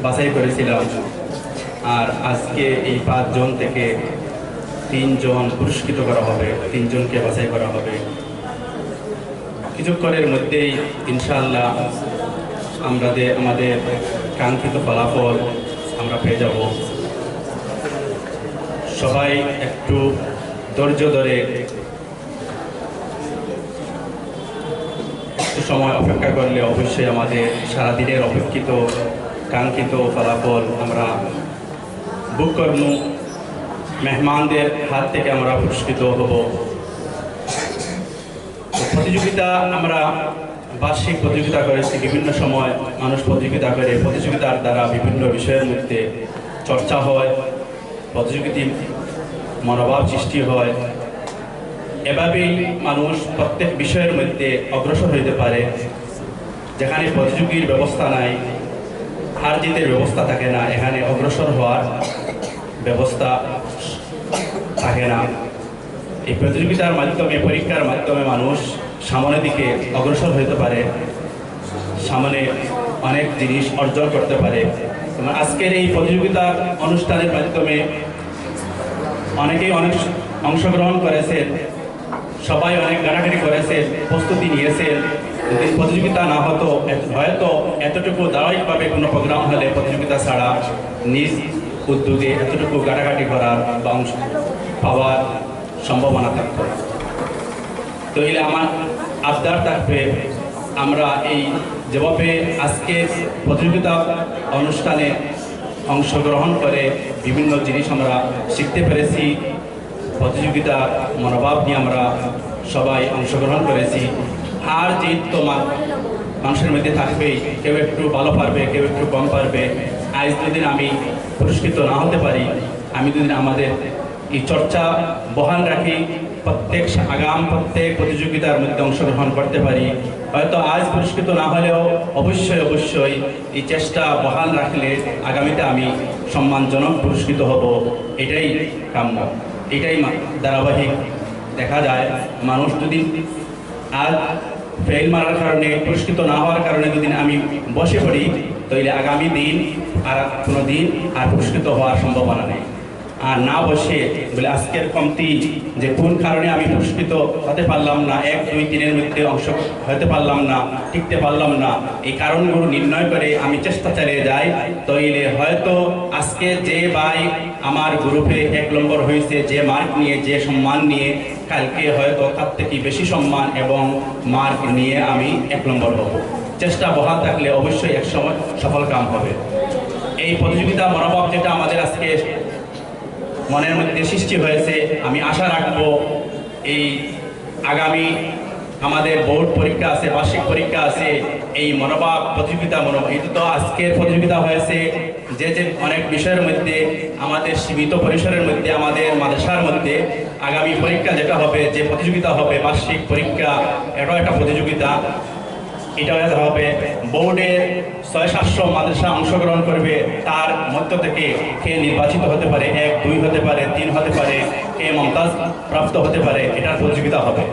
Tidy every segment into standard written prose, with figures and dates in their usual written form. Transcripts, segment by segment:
বাছাই করেছিলাম। আর আজকে এই 5 জন থেকে 3 জন পুরস্কৃত করা হবে, 3 জনকে বাছাই করা হবে। কিছুক্ষণের মধ্যেই ইনশাআল্লাহ আমাদের কাঙ্ক্ষিত ফলাফল আমরা পেয়ে যাব। সবাই একটু ধৈর্য ধরে একটু সময় অপেক্ষা করলে অবশ্যই আমাদের সারাদিনের অপেক্ষিত কাঙ্ক্ষিত ফলাফল আমরা বুক করব। মেহমানদের হাত থেকে আমরা পুরস্কৃত হব। প্রতিযোগিতা আমরা বার্ষিক প্রতিযোগিতা করেছি, বিভিন্ন সময় মানুষ প্রতিযোগিতা করে, প্রতিযোগিতার দ্বারা বিভিন্ন বিষয়ের মধ্যে চর্চা হয়, প্রতিযোগিতা মনোভাব সৃষ্টি হয়। এভাবেই মানুষ প্রত্যেক বিষয়ের মধ্যে অগ্রসর হইতে পারে। যেখানে প্রতিযোগীর ব্যবস্থা নাই, হার জিতের ব্যবস্থা থাকে না, এখানে অগ্রসর হওয়ার ব্যবস্থা থাকে না। এই প্রতিযোগিতার মাধ্যমে, পরীক্ষার মাধ্যমে মানুষ সামনের দিকে অগ্রসর হতে পারে, সামনে অনেক জিনিস অর্জন করতে পারে। আজকের এই প্রতিযোগিতার অনুষ্ঠানের মাধ্যমে অনেকেই অনেক অংশগ্রহণ করেছেন, সবাই অনেক গাড়াগাড়ি করেছেন, প্রস্তুতি নিয়েছেন। যদি প্রতিযোগিতা না হতো, হয়তো এতটুকু ধারাবাহিকভাবে কোনো প্রোগ্রাম হলে প্রতিযোগিতা ছাড়া নিজ উদ্যোগে এতটুকু গাড়াগাড়ি করার বা অংশ পাওয়ার সম্ভাবনা থাকত। তো এলে আমার আবদার থাকবে, আমরা এই যেভাবে আজকে প্রতিযোগিতা অনুষ্ঠানে অংশগ্রহণ করে বিভিন্ন জিনিস আমরা শিখতে পেরেছি, প্রতিযোগিতা মনোভাব নিয়ে আমরা সবাই অংশগ্রহণ করেছি। আর জিত তো মানুষের মধ্যে থাকবেই, কেউ একটু ভালো পারবে, কেউ একটু কম পারবে। আজ দুদিন আমি পুরস্কৃত না হতে পারি, আমি দুদিন আমাদের এই চর্চা বহাল রাখি, প্রত্যেক প্রতিযোগিতার মধ্যে অংশগ্রহণ করতে পারি। হয়তো আজ পুরস্কৃত না হলেও অবশ্যই এই চেষ্টা বহাল রাখলে আগামীতে আমি সম্মানজনক পুরস্কৃত হব। এটাই কাম্য, এটাই ধারাবাহিক দেখা যায়। মানুষ যদি আজ ফেল মারার কারণে, পুরস্কৃত না হওয়ার কারণে যদি আমি বসে পড়ি, তাহলে আগামী দিন আর কোনো দিন আর পুরস্কৃত হওয়ার সম্ভাবনা নেই। আর না বসে বলে আজকের কমতি যে কোন কারণে আমি পুরস্কৃত হতে পারলাম না, 1, 2, 3-এর মধ্যে অংশ হতে পারলাম না, টিকতে পারলাম না, এই কারণগুলো নির্ণয় করে আমি চেষ্টা চালিয়ে যাই, তাইলে হয়তো আজকে যে ভাই আমার গ্রুপে 1 নম্বর হয়েছে, যে মার্ক নিয়ে, যে সম্মান নিয়ে, কালকে হয়তো তার থেকে বেশি সম্মান এবং মার্ক নিয়ে আমি 1 নম্বর হব। চেষ্টা বহাল থাকলে অবশ্যই এক সময় সফল কাম হবে। এই প্রতিযোগিতা মনোভাব যেটা আমাদের আজকে মনের মধ্যে সৃষ্টি হয়েছে, আমি আশা রাখবো এই আগামী আমাদের বোর্ড পরীক্ষা আছে, বার্ষিক পরীক্ষা আছে, এই মনোভাব প্রতিযোগিতা এটা তো আজকের প্রতিযোগিতা হয়েছে যে অনেক বিষয়ের মধ্যে আমাদের সীমিত পরিসরের মধ্যে, আমাদের মাদ্রাসার মধ্যে আগামী পরীক্ষা যেটা হবে, যে প্রতিযোগিতা হবে বার্ষিক পরীক্ষা, এটাও একটা প্রতিযোগিতা। এটা হবে বোর্ডের 600-700 মাদ্রাসা অংশগ্রহণ করবে, তার মধ্য থেকে কে নির্বাচিত হতে পারে, 1, 2 হতে পারে, 3 হতে পারে, কে মমতাজ প্রাপ্ত হতে পারে, এটার প্রতিযোগিতা হবে।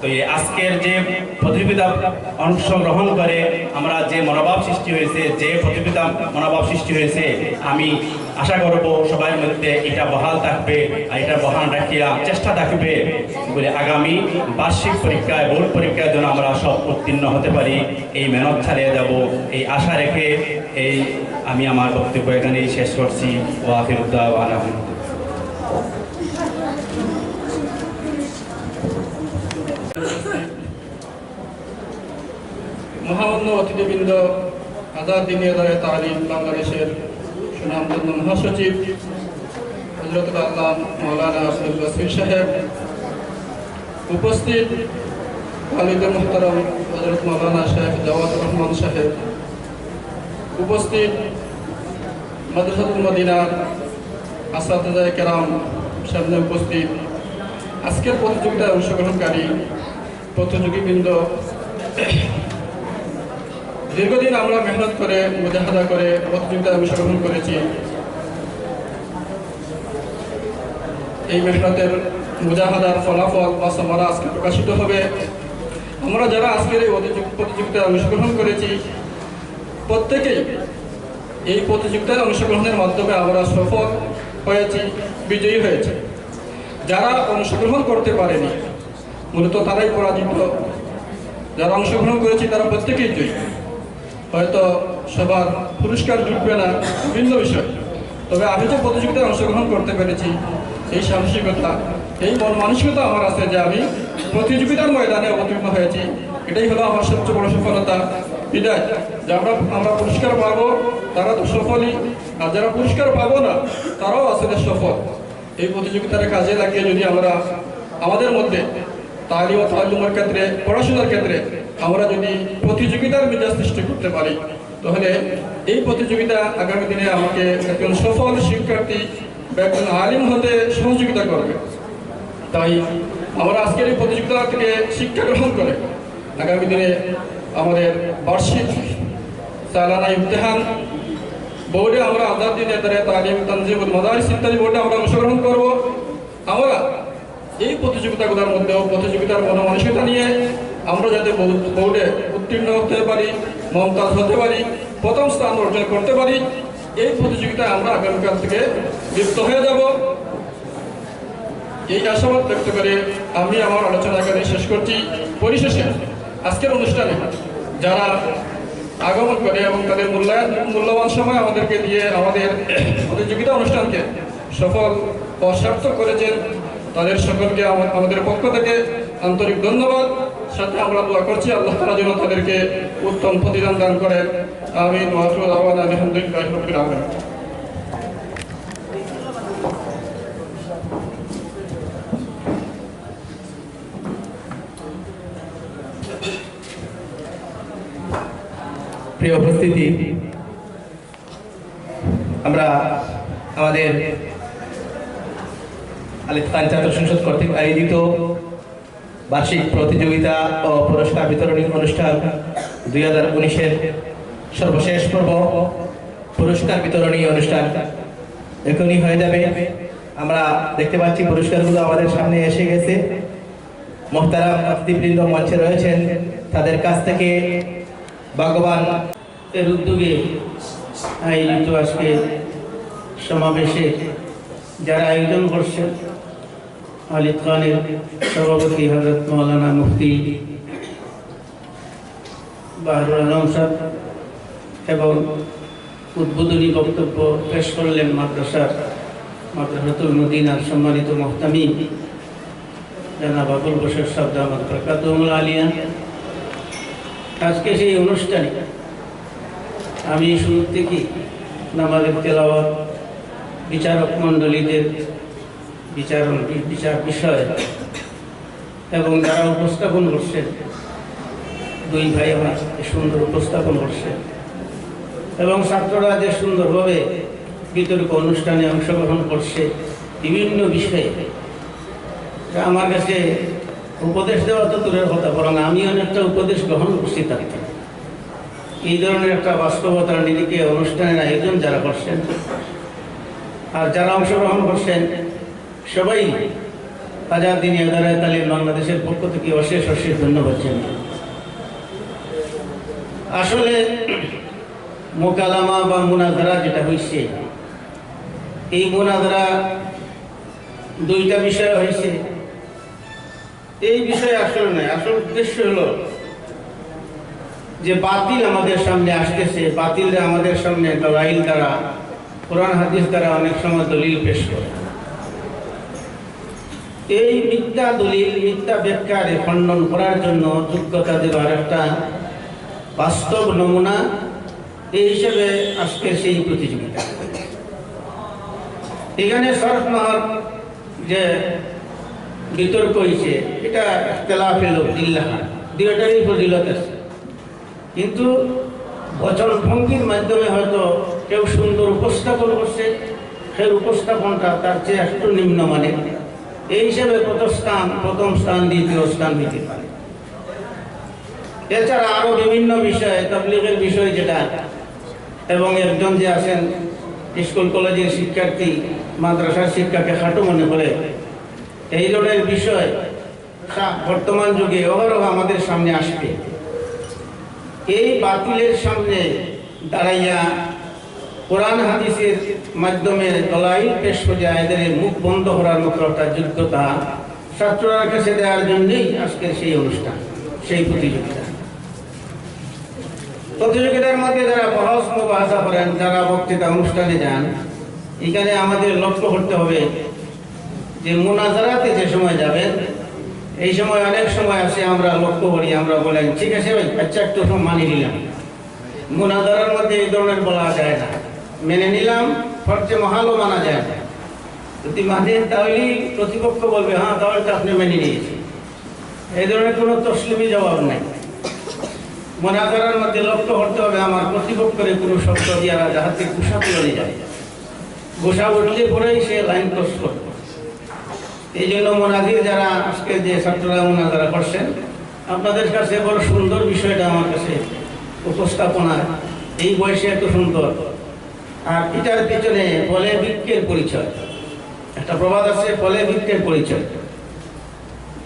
তো এই আজকের যে প্রতিযোগিতা অংশগ্রহণ করে আমরা যে মনোভাব সৃষ্টি হয়েছে, যে প্রতিযোগিতা মনোভাব সৃষ্টি হয়েছে, আমি আশা করব সবার মধ্যে এটা বহাল থাকবে, আর এটা বহাল রাখিয়া চেষ্টা থাকবে বলে আগামী বার্ষিক পরীক্ষায়, বোর্ড পরীক্ষার জন্য আমরা সব উত্তীর্ণ হতে পারি, এই মেহনত চালিয়ে যাব, এই আশা রেখে আমি আমার বক্তব্য এখানেই শেষ করছি। ওয়াফিরুদ্দাওয়ানা। মহামান্য অতিথিবৃন্দ, আজাদ দিনী আদায় তালিম বাংলাদেশের সুনামধন্য মহাসচিব হযরত আল্লাহ মাওলানা আব্দুল বাসির সাহেব, উপস্থিত ওয়ালিদে মুহতারাম হযরত মাওলানা শেখ জাওয়াদুর রহমান সাহেব, উপস্থিত মাদ্রাসাতুল মদিনার আসাতিজায়ে কেরাম, সামনে উপস্থিত আজকের প্রতিযোগিতায় অংশগ্রহণকারী প্রতিযোগীবৃন্দ, দীর্ঘদিন আমরা মেহনত করে, মুজাহাদা করে প্রতিযোগিতায় অংশগ্রহণ করেছি। এই মেহনতের মুজাহাদার ফলাফল বা সামারা আজকে প্রকাশিত হবে। আমরা যারা আজকের এই প্রতিযোগিতায় অংশগ্রহণ করেছি, প্রত্যেকেই এই প্রতিযোগিতায় অংশগ্রহণের মাধ্যমে আমরা সফল হয়েছি, বিজয়ী হয়েছে। যারা অংশগ্রহণ করতে পারেনি মূলত তারাই পরাজিত, যারা অংশগ্রহণ করেছি তারা প্রত্যেকেই জয়ী। হয়তো সবার পুরস্কার জুটবে না বিভিন্ন বিষয়, তবে আমি যে প্রতিযোগিতায় অংশগ্রহণ করতে পেরেছি এই সাহসিকতা, এই মন মানসিকতা আমার আছে যে আমি প্রতিযোগিতার ময়দানে অবতীর্ণ হয়েছি, এটাই হলো আমার সবচেয়ে বড় সফলতা। বিদায় যে আমরা পুরস্কার পাবো তারা তো সফলই, আর যারা পুরস্কার পাবো না তারাও আসলে সফল। এই প্রতিযোগিতার কাজে লাগিয়ে যদি আমরা আমাদের মধ্যে তালিম ও তাল্লুমের ক্ষেত্রে, পড়াশোনার ক্ষেত্রে আমরা যদি প্রতিযোগিতার মেজাজ সৃষ্টি করতে পারি, তাহলে এই প্রতিযোগিতা আগামী দিনে আমাকে একজন সফল শিক্ষার্থী বা একজন আলিম হতে সহযোগিতা করবে। তাই আমরা আজকের এই প্রতিযোগিতা থেকে শিক্ষা গ্রহণ করে আগামী দিনে আমাদের বার্ষিক সালানা ইমতিহান বোর্ডে আমরা আজাদ দিন তালিম তানজিমুল মাদারিস ইত্যাদি বোর্ডে আমরা অংশগ্রহণ করব। আমরা এই প্রতিযোগিতাগুলোর মধ্যেও প্রতিযোগিতার মনোমানসিকতা নিয়ে আমরা যাতে বোর্ডে উত্তীর্ণ হতে পারি, মমতাজ হতে পারি, প্রথম স্থান অর্জন করতে পারি, এই প্রতিযোগিতায় আমরা আগামীকাল থেকে লিপ্ত হয়ে যাব। এই আশাবাদ ব্যক্ত করে আমি আমার আলোচনা এখানে শেষ করছি। পরিশেষে আজকের অনুষ্ঠানে যারা আগমন করে এবং তাদের মূল্যবান সময় আমাদেরকে দিয়ে আমাদের প্রতিযোগিতা অনুষ্ঠানকে সফল ও সার্থক করেছেন, তাদের সকলকে আমাদের পক্ষ থেকে আন্তরিক ধন্যবাদ। সাথে আমরা দোয়া করছি আল্লাহ তাআলা যেন তাদেরকে উত্তম প্রতিদান দান করেন। আমিন ওয়া আখিরু দাওয়ানা আলহামদুলিল্লাহি রাব্বিল আলামিন। প্রিয় উপস্থিতি, আমরা আমাদের আলিফ খান ছাত্র সংসদ কর্তৃক আয়োজিত বার্ষিক প্রতিযোগিতা ও পুরস্কার বিতরণী অনুষ্ঠান 2019-এর সর্বশেষ পর্ব পুরস্কার বিতরণী অনুষ্ঠান এখনই হয়ে যাবে। আমরা দেখতে পাচ্ছি পুরস্কারগুলো আমাদের সামনে এসে গেছে। মোহতারাম অতিথিবৃন্দ মঞ্চে রয়েছেন, তাদের কাছ থেকে ভগবান এর উদ্যোগে আয়োজিত আজকে সমাবেশে যারা আয়োজন করছেন, আলিফ খানের সভাপতি হযরত মাওলানা মুফতি বাহরুল আলম সাহেব এবং উদ্বোধনী বক্তব্য পেশ করলেন মাদ্রাসাতুল মদিনার সম্মানিত মুহতামিম জনাব আবুল বশর সাহেব দামাত বরকাতুহুল আলিয়া। আজকে সেই অনুষ্ঠানে আমি শুরু থেকে নামাজের তেলাওয়াত, বিচারক মণ্ডলীদের বিচার বিষয় এবং যারা উপস্থাপন করছেন, দুই ভাই আমার সুন্দর উপস্থাপন করছেন এবং ছাত্ররা যে সুন্দরভাবে বিতর্ক অনুষ্ঠানে অংশগ্রহণ করছে বিভিন্ন বিষয়ে, আমার কাছে উপদেশ দেওয়া তো দূরের কথা, বরং আমি অনেকটা উপদেশ গ্রহণ করছি তার থেকে। এই ধরনের একটা বাস্তবতার নিরিখে অনুষ্ঠানের আয়োজন যারা করছেন আর যারা অংশগ্রহণ করছেন সবাই আজাদ দ্বীনি ইদারায়ে তালিম বাংলাদেশের পক্ষ থেকে অশেষ অশেষ ধন্যবাদ জানাই। আসলে মোকালামা বা মুনাজারা যেটা হয়েছে, এই মুনাজারা দুইটা বিষয় হয়েছে। এই বিষয়ে আসলে নয়, আসল উদ্দেশ্য হলো যে বাতিল আমাদের সামনে আসতেছে, বাতিলরা আমাদের সামনে দলাইল দ্বারা, কোরআন হাদিস দ্বারা অনেক সময় দলিল পেশ করে। এই মিথ্যা দলিল, মিথ্যা ব্যাখ্যার খণ্ডন করার জন্য যোগ্যতা দেওয়ার একটা বাস্তব নমুনা এই হিসেবে আজকের সেই প্রতিযোগিতা। এখানে শরফ নহর যে বিতর্ক হয়েছে, এটা ইখতিলাফে লফজিল্লাহ, দুইটারই ফজিলত আছে, কিন্তু বচন ভঙ্গির মাধ্যমে হয়তো কেউ সুন্দর উপস্থাপন করছে, সেই উপস্থাপনটা তার চেয়ে একটু নিম্নমানের, এই হিসেবে প্রথম স্থান দ্বিতীয় স্থান দিতে পারে। এছাড়া আরো বিভিন্ন বিষয়, তাবলীগের বিষয় যেটা, এবং একজন যে আছেন স্কুল কলেজের শিক্ষার্থী মাদ্রাসার শিক্ষাকে খাটো মনে করে, এই ধরনের বিষয় বর্তমান যুগে অহরহ আমাদের সামনে আসবে। এই বাতিলের সামনে দাঁড়াইয়া কোরআন হাদিসের মাধ্যমে দলাইল পেশ করে এদের মুখ বন্ধ করার মতো একটা যোগ্যতা ছাত্ররা কাছে দেওয়ার জন্যই আজকের সেই অনুষ্ঠান, সেই প্রতিযোগিতা। প্রতিযোগিতার মধ্যে যারা বহস মুবাহাসা করেন, যারা বক্তৃতা অনুষ্ঠানে যান, এখানে আমাদের লক্ষ্য করতে হবে যে মুনাজারাতে যে সময় যাবেন, এই সময় অনেক সময় আছে আমরা লক্ষ্য করি, আমরা বলেন ঠিক আছে ভাই, আচ্ছা একটু মানিয়ে নিলাম। মুনাজারার মধ্যে এই ধরনের বলা যায় না, মেনে নিলাম ফরজে মহালও মানা যায় না। যদি মানেন তাহলেই প্রতিপক্ষ বলবে হ্যাঁ তাহলে তো আপনি মেনে নিয়েছেন। এই ধরনের কোনো তসলিমি জবাব নাই। মুনাজারার মধ্যে লক্ষ্য করতে হবে আমার প্রতিপক্ষের কোনো শব্দ দিয়ে যাহাতে গুসা তুলে যায়, গুসা উঠলে পরেই সে লাইন ক্রস করবে। এই জন্য মোনাজির যারা আজকে যে ছাত্ররা মোনাজারা করছেন, আপনাদের কাছে বড় সুন্দর বিষয়টা আমার কাছে উপস্থাপনা, এই বয়সে এত সুন্দর। আর এটার পেছনে ফলে বৃক্ষের পরিচয়, একটা প্রবাদ আছে, ফলে বৃক্ষের পরিচয়।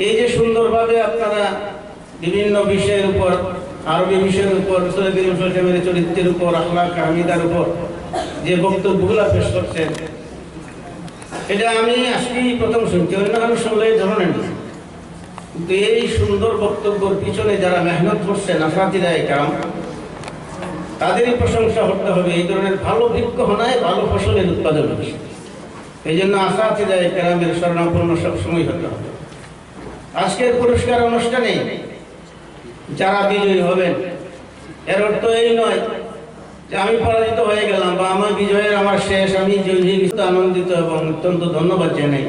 এই যে সুন্দরভাবে আপনারা বিভিন্ন বিষয়ের উপর, আরবি বিষয়ের উপর, রাসূলের চরিত্রের উপর, আখলাক হামিদার উপর যে বক্তব্যগুলো পেশ করছেন, এটা আমি আজকেই প্রথম শুনছি, অন্য কারো শুনলে এই ধরনের না। কিন্তু এই সুন্দর বক্তব্যের পিছনে যারা মেহনত করছেন আসাতিরায়ে কেরাম, তাদেরই প্রশংসা করতে হবে। এই ধরনের ভালো বৃক্ষ হনায় ভালো ফসলের উৎপাদন হচ্ছে। এই জন্য আসাতিরায়ে কেরামের শরণাপন্ন সবসময় হতে হবে। আজকের পুরস্কার অনুষ্ঠানে যারা বিজয়ী হবেন, এর অর্থ এই নয় যে আমি পরাজিত হয়ে গেলাম বা আমার বিজয়ের আমার শেষ, আমি জয়ী, আনন্দিত এবং অত্যন্ত ধন্যবাদ জানাই।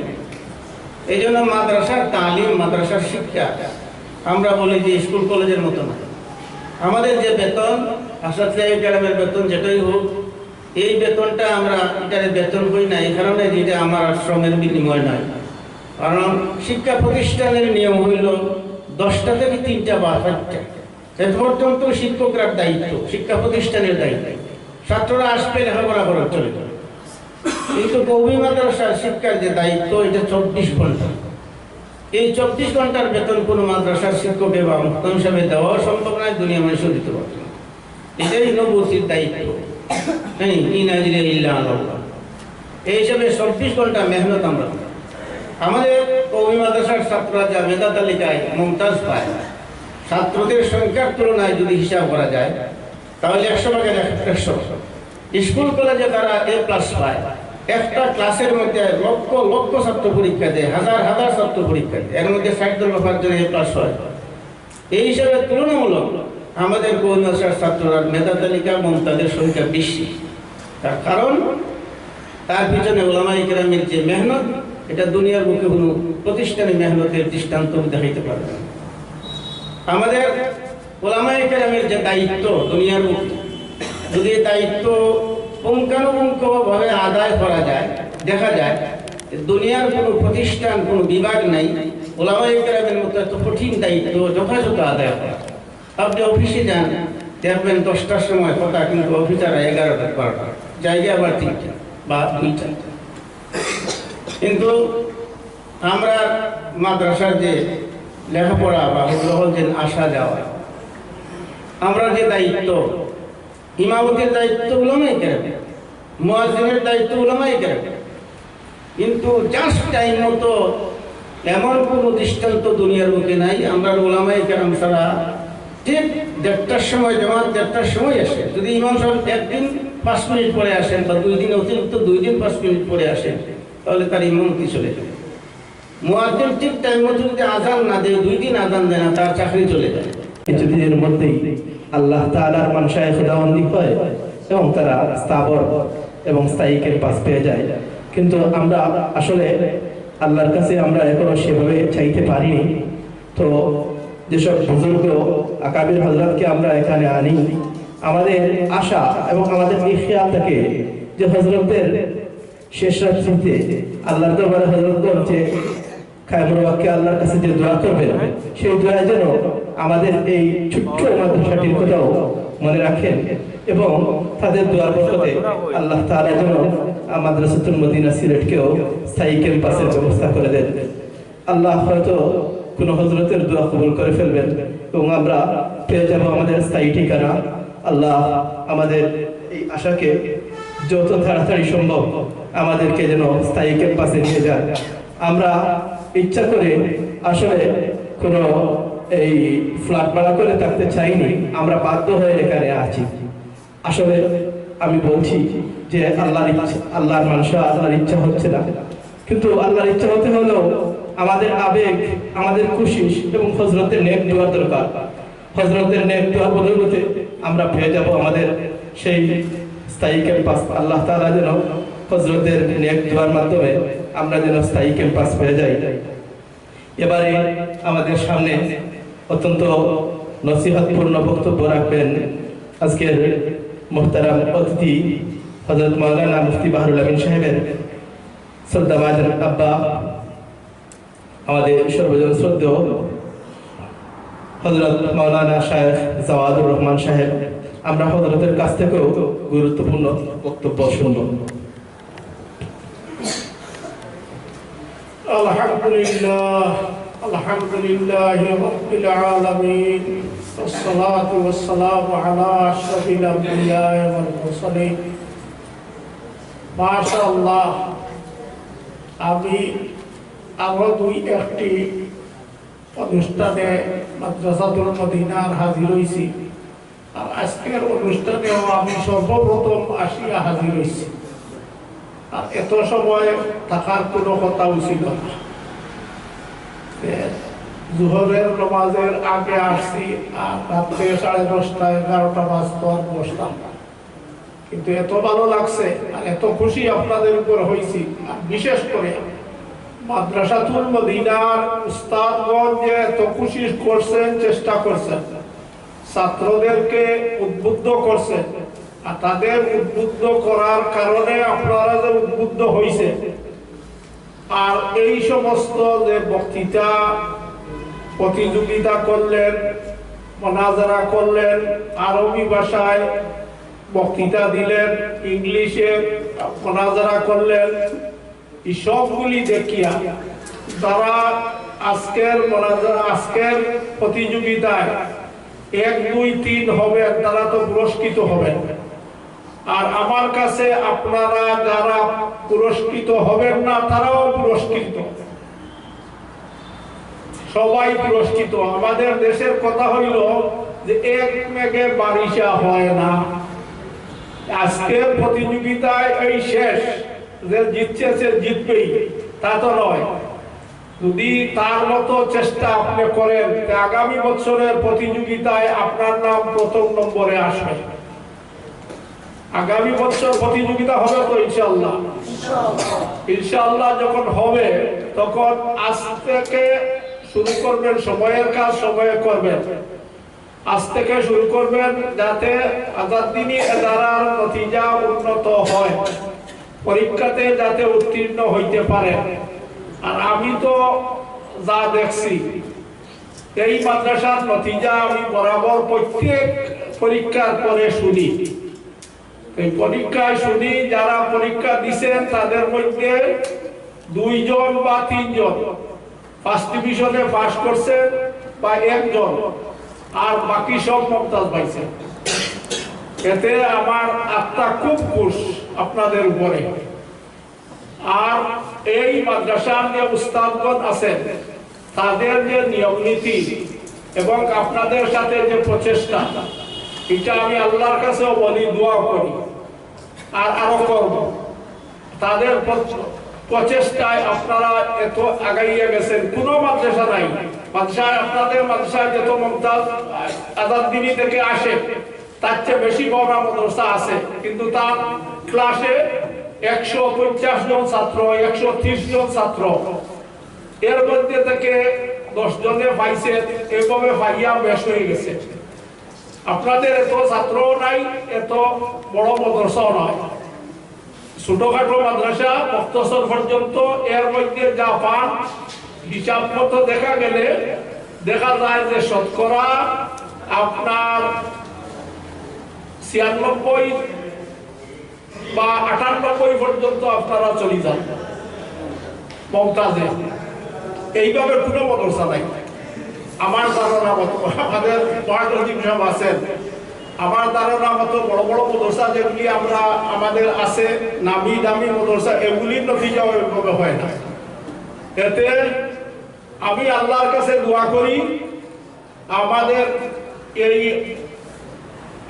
এই জন্য মাদ্রাসার তালিম, মাদ্রাসার শিক্ষা আমরা বলি যে স্কুল কলেজের মতো না। আমাদের যে বেতন, আসাতিরায়ে কেরামের বেতন যেটাই হোক, এই বেতনটা আমরা এটার বেতন হই না এই কারণে যেটা আমার শ্রমের বিনিময় নয়। কারণ শিক্ষা প্রতিষ্ঠানের নিয়ম হইল 10টা থেকে 3টা বা 4টা, এ পর্যন্ত শিক্ষকরা দায়িত্ব, শিক্ষা প্রতিষ্ঠানের দায়িত্ব। ছাত্ররা আসবে লেখাপড়া করার চলে যাবে। কিন্তু কওমি মাদ্রাসার শিক্ষার যে দায়িত্ব, এটা 24 ঘন্টা। এই 24 ঘন্টার বেতন কোনো মাদ্রাসার শিক্ষকে বা মুফতি হিসাবে দেওয়া সম্ভব নয়, দুনিয়া মানুষও দিতে পারবে না। এটাই নবুয়তির দায়িত্ব। ইন আজরিয়া ইল্লা আলাল্লাহ। এই হিসাবে 24 ঘন্টা মেহনত আমরা। আমাদের কওমি মাদ্রাসার ছাত্ররা যা মেধা তালিকায় মুমতাজ পায়, ছাত্রদের সংখ্যার তুলনায় যদি হিসাব করা যায় তাহলে 100 ভাগের 100। স্কুল কলেজে তারা A+ পায়। একটা ক্লাসের মধ্যে লক্ষ লক্ষ ছাত্র পরীক্ষা দেয়, হাজার হাজার ছাত্র পরীক্ষা দেয়, এর মধ্যে 60 জন বা 5 জন A+ হয়। এই হিসাবে তুলনামূলক আমাদের কওমি মাদ্রাসার ছাত্ররা মেধা তালিকা মুমতাজের সংখ্যা বেশি। তার কারণ তার পিছনে উলামায়ে কেরামের যে মেহনত, এটা দুনিয়ার বুকে কোনো প্রতিষ্ঠানে মেহনতের দৃষ্টান্ত দেখাইতে পারবে না। আমাদের উলামায়ে কেরামের যে দায়িত্ব দুনিয়ার বুকে, যদি দায়িত্ব পুঙ্খানুপুঙ্খভাবে আদায় করা যায়, দেখা যায় দুনিয়ার কোনো প্রতিষ্ঠান, কোনো বিভাগ নাই উলামায়ে কেরামের মতো এত কঠিন দায়িত্ব যথাযথ আদায় করা। আপনি অফিসে যান, দেখবেন 10টার সময় কথা, কিন্তু অফিসার 11টা 12টা, জায়গা আবার 3টা বা 2টা। কিন্তু আমরা মাদ্রাসার যে লেখাপড়া বা হল যে আসা যাওয়া, আমরা যে দায়িত্ব, ইমামতির দায়িত্ব উলামায়ে কেরাম, মুয়াজ্জিনের দায়িত্ব উলামায়ে কেরাম, কিন্তু জাস্ট টাইম মতো এমন কোনো দৃষ্টান্ত দুনিয়ার বুকে নাই। আমরা উলামায়ে কেরাম ছাড়া ঠিক 1:30টার সময় জামাত 1:30টার সময় আসে, যদি ইমাম সাহেব একদিন 5 মিনিট পরে আসেন বা 2 দিন অতিরিক্ত 2 দিন 5 মিনিট পরে আসেন, তাহলে তার ইমামতি চলে যাবে। মুয়াজ্জিন ঠিক টাইম মতো যদি আযান না দেয়, 2 দিন আযান দেয় না, তার চাকরি চলে যায়। কিছুদিনের মধ্যেই আল্লাহ তাআলার মানশায়ে খুদাবন্দি হয় এবং তারা স্থাবর এবং স্থায়ী ক্যাম্পাস পেয়ে যায়। কিন্তু আমরা আসলে আল্লাহর কাছে আমরা এখনো সেভাবে চাইতে পারিনি। তো যেসব বুজুর্গ আকাবির হযরতকে আমরা এখানে আনি, আমাদের আশা এবং আমাদের এই খেয়াল থাকে যে হযরতদের শেষ রাত্রিতে আল্লাহর দরবারে হযরতগণ যে কায়মুল ওয়াক্কে আল্লাহর কাছে যে দোয়া করবেন, সেই দোয়া যেন আমাদের এই ছোট্ট মাদ্রাসাটির কথাও মনে রাখেন এবং তাদের দোয়ার বরকতে আল্লাহ তাআলা যেন মাদ্রাসাতুল মদিনা সিলেটকেও স্থায়ী ক্যাম্পাসের ব্যবস্থা করে দেন। আল্লাহ হয়তো কোনো হযরতের দোয়া কবুল করে ফেলবেন এবং আমরা পেয়ে যাব আমাদের স্থায়ী ঠিকানা। আল্লাহ আমাদের এই আশাকে যত তাড়াতাড়ি সম্ভব আমাদেরকে যেন স্থায়ী ক্যাম্পাসে নিয়ে যায়। আমরা ইচ্ছা করে আসলে কোনো এই ফ্ল্যাট ভাড়া করে থাকতে চাইনি, আমরা বাধ্য হয়ে এখানে আছি। আসলে আমি বলছি যে আল্লাহর মানসা, আল্লাহর ইচ্ছা হচ্ছে না, কিন্তু আল্লাহর ইচ্ছা হতে হলেও আমাদের আবেগ, আমাদের খুশি এবং হযরতের নেক দোয়া দরকার। হযরতের নেক দোয়া বদৌলতে আমরা পেয়ে যাব আমাদের সেই স্থায়ী ক্যাম্পাস। আল্লাহ তাআলা যেন হযরতের নেক দোয়ার মাধ্যমে আমরা যেন স্থায়ী ক্যাম্পাস পেয়ে যাই। এবারে আমাদের সামনে অত্যন্ত নসিহতপূর্ণ বক্তব্য রাখবেন আজকের মুহতারাম অতিথি হযরত মাওলানা মুফতি বাহরুল আমিন সাহেবের শ্রদ্ধাভাজন আব্বা, আমাদের সর্বজন শ্রদ্ধেয় হযরত মাওলানা শায়েখ জাওয়াদুর রহমান সাহেব। আমরা হযরতের কাছ থেকেও গুরুত্বপূর্ণ বক্তব্য শুনব। আলহামদুলিল্লাহি রাব্বিল আলামিন, ওয়াসসালাতু ওয়াসসালামু আলা আশরাফিল আমবিয়া ওয়াল মুরসালিন। মাশাআল্লাহ, আমি আরো একটি অনুষ্ঠানে মাদ্রাসাতুল মদিনার হাজির হয়েছি, আর আজকের অনুষ্ঠানেও আমি সর্বপ্রথম আসিয়া হাজির হয়েছি। আর এত সময় থাকার কোনো কথা ছিল না। জোহরের নামাজের আগে আসছি, আর রাত্রে 10:30 11টা বাজতো আর বসতাম। কিন্তু এত ভালো লাগছে আর এত খুশি আপনাদের উপর হয়েছি। আর বিশেষ করে মাদ্রাসাতুল মদিনার উস্তাদগণ যে এত খুশি করছেন, চেষ্টা করছেন, ছাত্রদেরকে উদ্বুদ্ধ করছেন, আর তাদের উদ্বুদ্ধ করার কারণে আপনারা যে উদ্বুদ্ধ হয়েছে, আর এই সমস্ত যে বক্তৃতা প্রতিযোগিতা করলেন, মোনাজারা করলেন, আরবি ভাষায় বক্তৃতা দিলেন, ইংলিশে মোনাজারা করলেন, এই সবগুলি দেখিয়া যারা আজকের প্রতিযোগিতায় 1 2 3 হবে, তারা তো পুরস্কৃত হবেন। আর আমার কাছে আপনারা যারা পুরস্কৃত হবেন না, তারাও পুরস্কৃত, সবাই পুরস্কৃত। আমাদের দেশের কথা হইল যে এক মেঘে বারিশা হয় না। আজকের প্রতিযোগিতায় এই শেষ, যে জিতছে সে জিতবেই তা তো নয়। যদি তার মতো চেষ্টা আপনি করেন, আগামী বছরের প্রতিযোগিতায় আপনার নাম প্রথম নম্বরে আসবে। আগামী বছর প্রতিযোগিতা হবে তো ইনশাআল্লাহ। ইনশাআল্লাহ যখন হবে, তখন আজ থেকে শুরু করবেন, সময়ের কাজ সময়ে করবেন, আজ থেকে শুরু করবেন, যাতে আজাদ্দিনী এদারার নতিজা উন্নত হয়, পরীক্ষাতে যাতে উত্তীর্ণ হইতে পারে। আর আমি তো যা দেখছি, এই মাদ্রাসার নতিজা আমি বরাবর প্রত্যেক পরীক্ষার পরে শুনি। এই পরীক্ষায় শুনি যারা পরীক্ষা দিচ্ছেন তাদের মধ্যে 2 জন বা 3 জন ফার্স্ট ডিভিশনে পাস করছেন, বা 1 জন, আর বাকি সব মমতাজ পাইছেন। এতে আমার আত্মা খুব খুশ আপনাদের উপরে। আর এই মাদ্রাসার যে উস্তাদগণ আছেন, তাদের যে নিয়ম নীতি এবং আপনাদের সাথে যে প্রচেষ্টা, এটা আমি আল্লাহর কাছেও বলি, দোয়া করি, আর আরো করব। তাদের প্রচেষ্টায় আপনারা এত আগাইয়া গেছেন। কোনো মাদ্রাসা নাই, মাদ্রাসায় আপনাদের মাদ্রাসায় যত মমতাজ আজাদ্দিনী থেকে আসে, তার চেয়ে বেশি বড় মাদ্রাসা আছে, কিন্তু তার ক্লাসে 150 জন ছাত্র, 130 জন ছাত্র, এর মধ্যে থেকে 10 জনে পাইছে, এইভাবে পাইয়া বেশ হয়ে গেছে। আপনাদের এত ছাত্রও নাই, এত বড় মাদ্রাসাও নয়, ছোটখাটো মাদ্রাসা, মুক্তসর পর্যন্ত। এর মধ্যে যা পান, হিসাব মতো দেখা গেলে দেখা যায় যে শতকরা আপনার 96 বা 98 পর্যন্ত আপনারা চলে যান মমতাজে। এইভাবে কোনো মাদ্রাসা নাই আমার ধারণা মতো। আমাদের মহাসচিব সাহেব আছেন, আমার ধারণা মতো বড় বড় মাদ্রাসা যেগুলি আমরা আমাদের আছে নামি দামি মাদ্রাসা এগুলির নতিজা ওইভাবে হয় না। এতে আমি আল্লাহর কাছে দোয়া করি আমাদের এই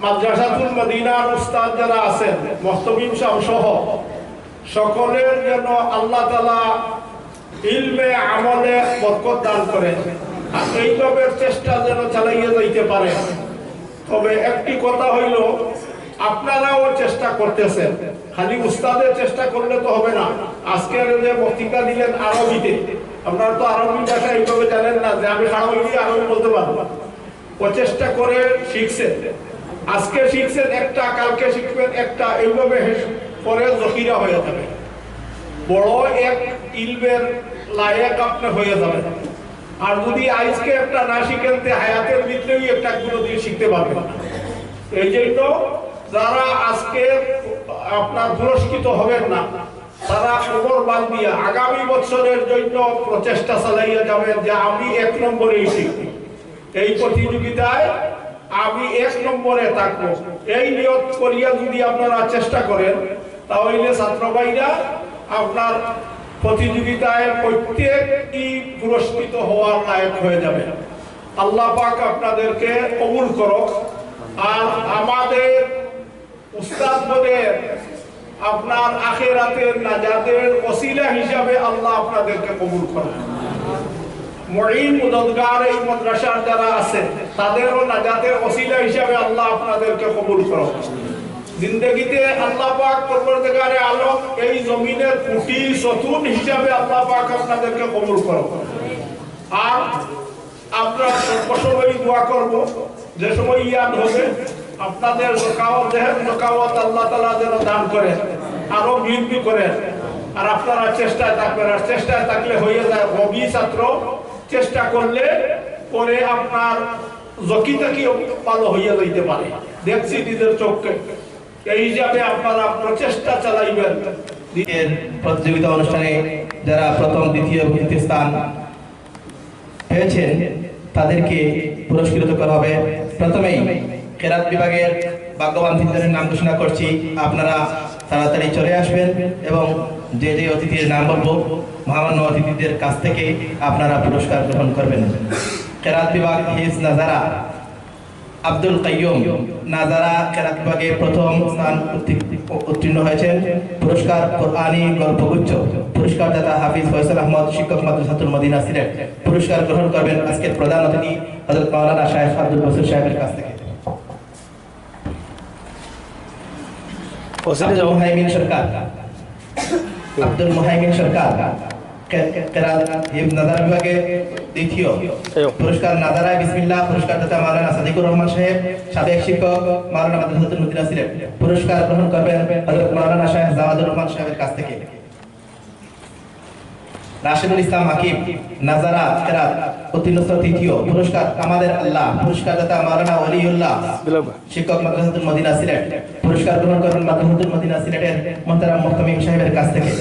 মাদ্রাসাতুল মদিনার উস্তাদ যারা আছেন মুস্তাকিম সাহেব সহ সকলের যেন আল্লাহ তাআলা ইলমে আমলে বরকত দান করেন আর এইভাবে চেষ্টা যেন চালাইয়ে যাইতে পারে। তবে একটি কথা হইল আপনারাও চেষ্টা করতেছেন, খালি উস্তাদের চেষ্টা করলে তো হবে না। আজকের যে বক্তৃতা দিলেন আরবিতে, আপনারা তো আরবি ভাষা এইভাবে জানেন না যে আমি আরবি বলতে পারবো। প্রচেষ্টা করে শিখছেন, আজকে শিখছেন একটা, কালকে শিখবেন একটা, এইভাবে পরে জকিরা হয়ে যাবে, বড় এক ইলমের লায়ক আপনি হয়ে যাবেন। আর যদি আজকে একটা না শিখেন হায়াতের ভিতরেই একটা গুলো দিয়ে শিখতে পারবেন না। এই জন্য যারা আজকে আপনার পুরস্কৃত হবেন না তারা খবর বাদ দিয়ে আগামী বছরের জন্য প্রচেষ্টা চালাইয়া যাবেন যে আমি 1 নম্বরেই শিখব, এই প্রতিযোগিতায় আমি 1 নম্বরে থাকবো। এই নিয়ত করিয়া যদি আপনারা চেষ্টা করেন তাহলে ছাত্র ভাইরা আপনার প্রতিযোগিতায় প্রত্যেকই পুরস্কৃত হওয়ার লায়ক হয়ে যাবে। আল্লাহ পাক আপনাদেরকে কবুল করুক। আর আমাদের উস্তাদদের আপনার আখিরাতের নাজাতের ওসিলা হিসাবে আল্লাহ আপনাদেরকে কবুল করুক। মুঈন মুদদগার এই মাদ্রাসার যারা আছে তাদেরও নাজাতের ওসিলা হিসাবে আল্লাহ আপনাদেরকে কবুল করুক। জিন্দগিতে আল্লাহ পাক পরবর্তীকারে আলম এই জমিনের কুটি সতুন হিসাবে আল্লাহ পাক আপনাদেরকে কবুল করুক। আর আমরা সর্বসময় দোয়া করব যে সময় ইয়াদ হবে আপনাদের জকাওয়াত দেহের জকাওয়াত আল্লাহ তাআলা যেন দান করে আরো বৃদ্ধি করে। আর আপনারা চেষ্টায় থাকবেন, আর চেষ্টায় থাকলে হয়ে যায় রবি ছাত্র, চেষ্টা করলে পরে আপনার জকিটা কি ভালো হইয়া যাইতে পারে, দেখছি নিজের চোখকে। এই হিসাবে আপনারা প্রচেষ্টা চালাইবেন। প্রতিযোগিতা অনুষ্ঠানে যারা প্রথম দ্বিতীয় তৃতীয় স্থান পেয়েছেন তাদেরকে পুরস্কৃত করা হবে। প্রথমেই কেরাত বিভাগের ভাগ্যবান তিনজনের নাম ঘোষণা করছি, আপনারা তাড়াতাড়ি চলে আসবেন এবং যে যে অতিথির নাম বলবো মহামান্য অতিথিদের কাছ থেকে আপনারা পুরস্কার গ্রহণ করবেন। কেরাত বিভাগ হিফজ নাজারা আব্দুল কাইয়ুম নাজারা কেরাত বিভাগে প্রথম স্থান উত্তীর্ণ হয়েছেন। পুরস্কার কোরআনী গল্পগুচ্ছ, পুরস্কার দাতা হাফিজ ফয়সাল আহমদ, শিক্ষক মাদ্রাসাতুল মদিনা সিলেট। পুরস্কার গ্রহণ করবেন আজকের প্রধান অতিথি হযরত মাওলানা শাইখ আব্দুল বসির সাহেবের কাছ থেকে। আব্দুল মুহাইমিন সরকার কেরাত হিফজ নাজারা বিভাগে দ্বিতীয়। পুরস্কার নাজারায় বিসমিল্লাহ, পুরস্কার দাতা মাওলানা সাদিকুর রহমান সাহেব, সাবেক শিক্ষক মাওলানা মাদ্রাসাতুল মদিনা সিলেট। পুরস্কার গ্রহণ করবেন হযরত মাওলানা শাইখ জাওয়াদুর রহমান সাহেবের কাছ থেকে। রাশিদুল ইসলাম হাকিম নাজারা কেরাত উত্তীর্ণ তৃতীয়। পুরস্কার আমাদের আল্লাহ, পুরস্কার দাতা মাওলানা ওলিউল্লাহ, শিক্ষক মাদ্রাসাতুল মদিনা সিলেট। পুরস্কার গ্রহণ করবেন মাদ্রাসাতুল মদিনা সিলেটের মুহতারাম মুহতামিম সাহেবের কাছ থেকে।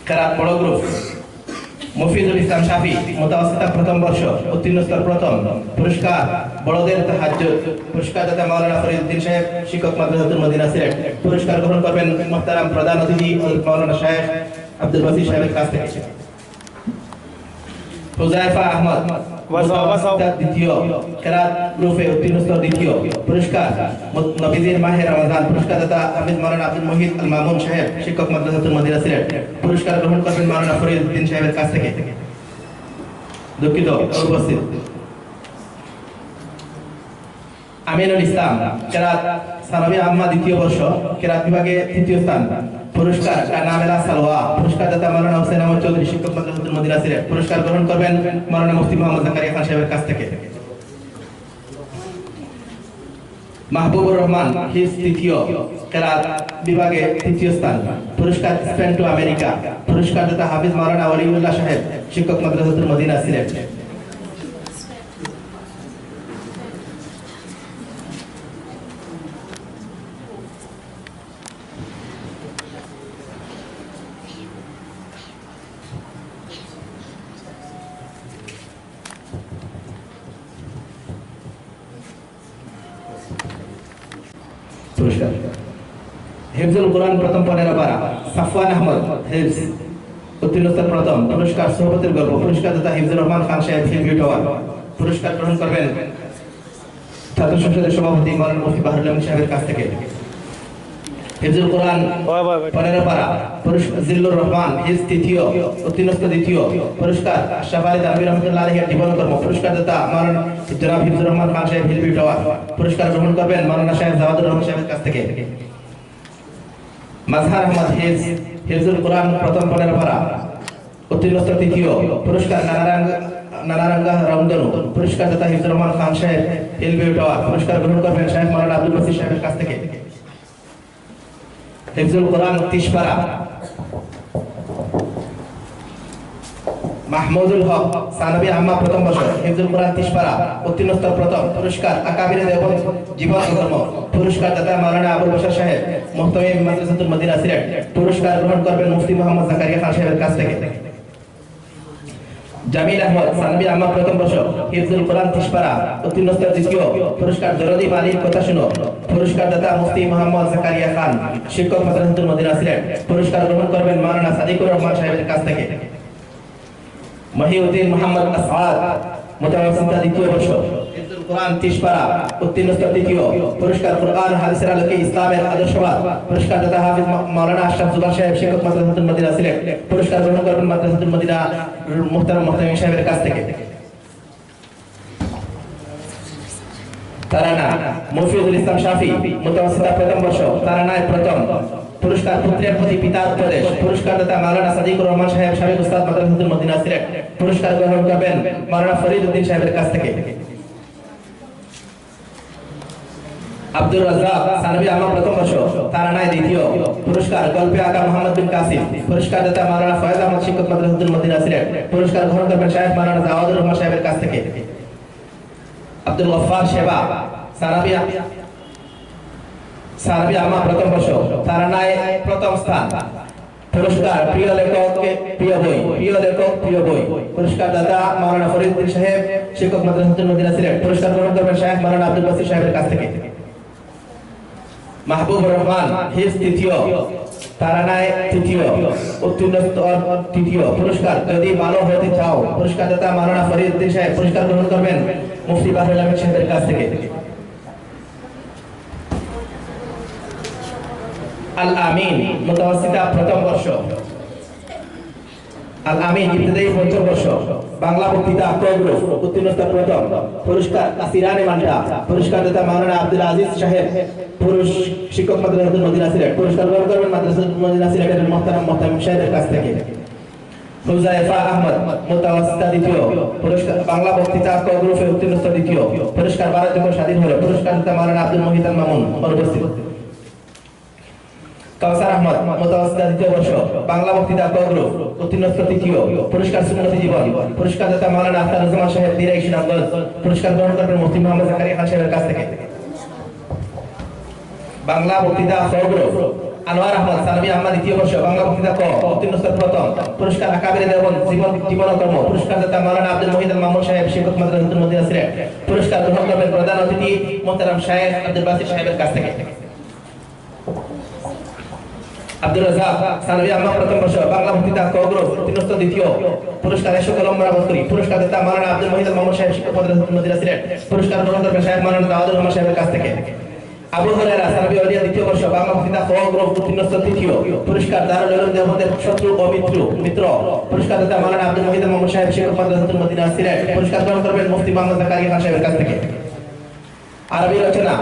কেরাত বড় গ্রুপ মফিজুল ইসলাম শাফি, মুতাওয়াসিতা প্রথম বর্ষ, উত্তীর্ণ স্তর প্রথম। পুরস্কার বড়দের তাহাজ্জুদ, পুরস্কার দাতা মাওলানা ফরিদউদ্দিন সাহেব, শিক্ষক মাদ্রাসাতুল মদিনা সিলেট। পুরস্কার গ্রহণ করবেন মুহতারাম প্রধান অতিথি মাওলানা শাইখ আব্দুল বসির সাহেবের কাছ থেকে। হুযায়ফা আহমদ দ্বিতীয়, কেরাত গ্রুপে উত্তীর্ণ স্তর দ্বিতীয়। পুরস্কার নবীদের মাহে রমাদান, পুরস্কার দাতা হাফিজ মাওলানা আব্দুল মুহিত আল মামুন সাহেব, শিক্ষক মাদ্রাসাতুল মদিনা সিলেট। পুরস্কার গ্রহণ করবেন মাওলানা ফরিদউদ্দিন সাহেবের কাছ থেকে। দুঃখিত উপস্থিত আমিনুল ইসলাম কেরাত সানাবি আম্মা দ্বিতীয় বর্ষ, কেরাত বিভাগে তৃতীয় স্থান। পুরস্কার নামেলা সালোয়া, পুরস্কার দাতা মাওলানা হোসেন আহমদ চৌধুরী, শিক্ষক মাদ্রাসাতুল মদিনা সিলেট। পুরস্কার গ্রহণ করবেন মাওলানা মুফতি মোহাম্মদ জাকারিয়া খান সাহেবের কাছ থেকে। মাহবুবুর রহমান হিফজ তৃতীয়, কেরাত বিভাগে তৃতীয় স্থান। পুরস্কার স্পেন টু আমেরিকা, পুরস্কার দাতা হাফিজ মাওলানা ওলিউল্লাহ সাহেব, শিক্ষক মাদ্রাসাতুল মদিনা সিলেট। হিফজুল কোরআন প্রথম 15 পারা সাফওয়ান আহমদ হিফজ উত্তীর্ণ স্তর প্রথম। পুরস্কার সোহবতের গল্প, পুরস্কার দাতা হিফজুর রহমান খান সাহেব হিলভিউ টাওয়ার। পুরস্কার গ্রহণ করবেন ছাত্র সংসদের সভাপতি মাওলানা মুফতি বাহরুল আমিন সাহেবের কাছ থেকে। হিফজুল কোরআন 15 পারা পুরস্কার জিল্লুর রহমান হিফজ তৃতীয় উত্তীর্ণ স্তর দ্বিতীয়। পুরস্কার আশরাফ আলী তানভী রহমাতুল্লাহ আলাইহির জীবন কর্ম। পুরস্কার দাতা মাওলানা জনাব হিফজুর রহমান খান সাহেব হিলভিউ টাওয়ার। পুরস্কার গ্রহণ করবেন মাওলানা সাহেব জাওয়াদুর রহমান সাহেবের কাছ থেকে। মাজহার আহমদ হিফজুল কোরআন প্রথম 15 পারা উত্তীর্ণ স্তর তৃতীয়। পুরস্কার নানারাঙ্গা রামদনু। পুরস্কার দাতা হিফজুর রহমান খান সাহেব হিলভিউ টাওয়ার। পুরস্কার গ্রহণ করবেন শাহেখ মাওলানা আব্দুল বাসির সাহেবের কাছ থেকে। হিফজুল কোরআন 30 পারা মাহমুদুল হক সানাবী আম্মা প্রথম বর্ষ। হিফজুল কোরআন 30 পারা উত্তীর্ণ স্তর প্রথম। পুরস্কার আকাবিরে দেওবন্দ জীবন কর্ম। পুরস্কার দাতা মাওলানা আবুল বশর সাহেব মুহতামিম মাদ্রাসাতুল মদিনা সিলেট। পুরস্কার গ্রহণ করবেন মুফতি মোহাম্মদ জাকারিয়া খান সাহেবের কাছ থেকে। জামিল আহমদ সানাবী আম্মা প্রথম বর্ষ। হিফজুল কোরআন 30 পারা উত্তীর্ণ স্তর দ্বিতীয়। পুরস্কার দরদি বালির কথা শুনো। পুরস্কার দাতা মুফতি মোহাম্মদ জাকারিয়া খান শিক্ষক মাদ্রাসাতুল মদিনা সিলেট। পুরস্কার গ্রহণ করবেন মাওলানা সাদিকুর রহমান সাহেবের কাছ থেকে। মহিউদ্দিন মোহাম্মদ আসআদ মুতাওয়াসিতা দ্বিতীয় বর্ষ। হিফজুল কোরআন 30 পারা উত্তীর্ণ স্তর তৃতীয়। পুরস্কার কুরআন হাদিসের আলোকে ইসলামের আদর্শবাদ। পুরস্কার দাতা হাফিজ মাওলানা আশরাফ জুবার সাহেব শিক্ষক মাদ্রাসাতুল মদিনা সিলেট। পুরস্কার গ্রহণ করবেন মাদ্রাসাতুল মদিনা মুহতারাম মুহতামিম সাহেবের কাছ থেকে। তারানা মফিজুল ইসলাম শাফি মুতাওয়াসিতা প্রথম বর্ষ। তারানায় প্রথম। পুরস্কার পুত্রের প্রতি পিতার উপদেশ। পুরস্কার দাতা মাওলানা সাদিকুর রহমান সাহেব সাবেক উস্তাদ মাদ্রাসাতুল মদিনা সিলেট। পুরস্কার গ্রহণ করবেন মাওলানা ফরিদ উদ্দিন সাহেবের কাছ থেকে। আব্দুর রাজ্জাক সানাবী আম্মা প্রথম বর্ষ। তারানায় দ্বিতীয়। পুরস্কার গল্পে আকা মোহাম্মদ বিন কাসিম। পুরস্কার দাতা মাওলানা ফয়েজ আহমদ শিক্ষক মাদ্রাসাতুল মদিনা সিলেট। পুরস্কার গ্রহণ করবেন শাহেখ মাওলানা জাওয়াদুর রহমান সাহেবের কাছ থেকে। আব্দুল গফফার সেবা সানাবী আম্মা প্রথম বর্ষ। তারানায় প্রথম স্থান। পুরস্কার প্রিয় লেখককে প্রিয় বই, প্রিয় লেখক প্রিয় বই। পুরস্কার দাতা মাওলানা ফরিদ উদ্দিন সাহেব শিক্ষক মাদ্রাসাতুল মদিনা সিলেট। পুরস্কার গ্রহণ করবেন শাহেখ মাওলানা আব্দুল বাসির সাহেবের কাছ থেকে। মাহবুবুর রহমান হিফজ তৃতীয়। তারানায় তৃতীয় উত্তীর্ণ স্তর তৃতীয়। পুরস্কার যদি ভালো হতে চাও। পুরস্কার দাতা মাওলানা ফরিদ উদ্দিন সাহেব। পুরস্কার গ্রহণ করবেন মুফতি বাহরুল আমিন সাহেবের কাছ থেকে। আল আমিন মুতাওয়াসিতা প্রথম বর্ষ। আল আমিন ইবতিদায়ী পঞ্চম বর্ষ। বাংলা বক্তৃতা কগ্রুপ উত্তীর্ণ স্তর প্রথম। পুরস্কার কাসিরানে মাল্টা। পুরস্কার দাতা মাওলানা আব্দুল আজিজ সাহেব পুরুষ শিক্ষক মাদ্রাসাতুল মদিনা সিলেট। পুরস্কার গ্রহণ করবেন মাদ্রাসাতুল মদিনা সিলেটের মুহতারাম মুহতামিম সাহেবের কাছ থেকে। হুজাইফা আহমদ মুতাওয়াসিতা দ্বিতীয়। পুরস্কার বাংলা বক্তৃতা কগ্রুপে উত্তীর্ণ স্তর দ্বিতীয়। পুরস্কার ভারত যখন স্বাধীন হলো। পুরস্কার দাতা মাওলানা আব্দুল মুহিত আল মামুন অনুপস্থিত। কাউসার আহমদ মুতাওয়াসিতা দ্বিতীয় বর্ষ। বাংলা বক্তৃতা কগ্রুপ উত্তীর্ণ স্তর তৃতীয়। পুরস্কার সুন্নতি জীবন। পুরস্কার দাতা মাওলানা আখতারুজ্জামান সাহেব দিরাই সুনামগঞ্জ। পুরস্কার গ্রহণ করবেন মুফতি মোহাম্মদ জাকারিয়া খান সাহেবের কাছ থেকে। বাংলা বক্তৃতা কগ্রুপ আনোয়ার আহমদ সানাবী আম্মা দ্বিতীয় বর্ষ। বাংলা বক্তৃতা ক উত্তীর্ণ স্তর প্রথম। পুরস্কার আকাবিরে দেওবন্দ জীবন কর্ম। পুরস্কার দাতা মাওলানা আব্দুল মুহিত আল মামুন সাহেব শিক্ষক মাদ্রাসাতুল মদিনা সিলেট। পুরস্কার গ্রহণ করবেন প্রধান অতিথি মুহতারাম শাহেখ আব্দুল বাসির সাহেবের কাছ থেকে। আব্দুর রাজ্জাক সানাবী আম্মা প্রথম বর্ষ। বাংলা বক্তৃতা কগ্রুপ উত্তীর্ণ স্তর দ্বিতীয়। পুরস্কার এসো কলম বরাবর করি। পুরস্কার দাতা মাওলানা আব্দুল মুহিত আল মামুন সাহেব শিক্ষক মাদ্রাসাতুল মদিনা সিলেট। পুরস্কার গ্রহণ করবেন শাহেখ মাওলানা জাওয়াদুর রহমান সাহেবের কাছ থেকে। আবু হুরায়রা সানাবী ওলিয়া দ্বিতীয় বর্ষ। বাংলা বক্তৃতা কগ্রুপ উত্তীর্ণ স্তর তৃতীয়। পুরস্কার দারুল উলুম দেওবন্দের শত্রু ও মিত্র। পুরস্কার দাতা মাওলানা আব্দুল মুহিত আল মামুন সাহেব শিক্ষক মাদ্রাসাতুল মদিনা সিলেট। পুরস্কার গ্রহণ করবেন মুফতি মোহাম্মদ জাকারিয়া খান সাহেবের কাছ থেকে। আরবি রচনা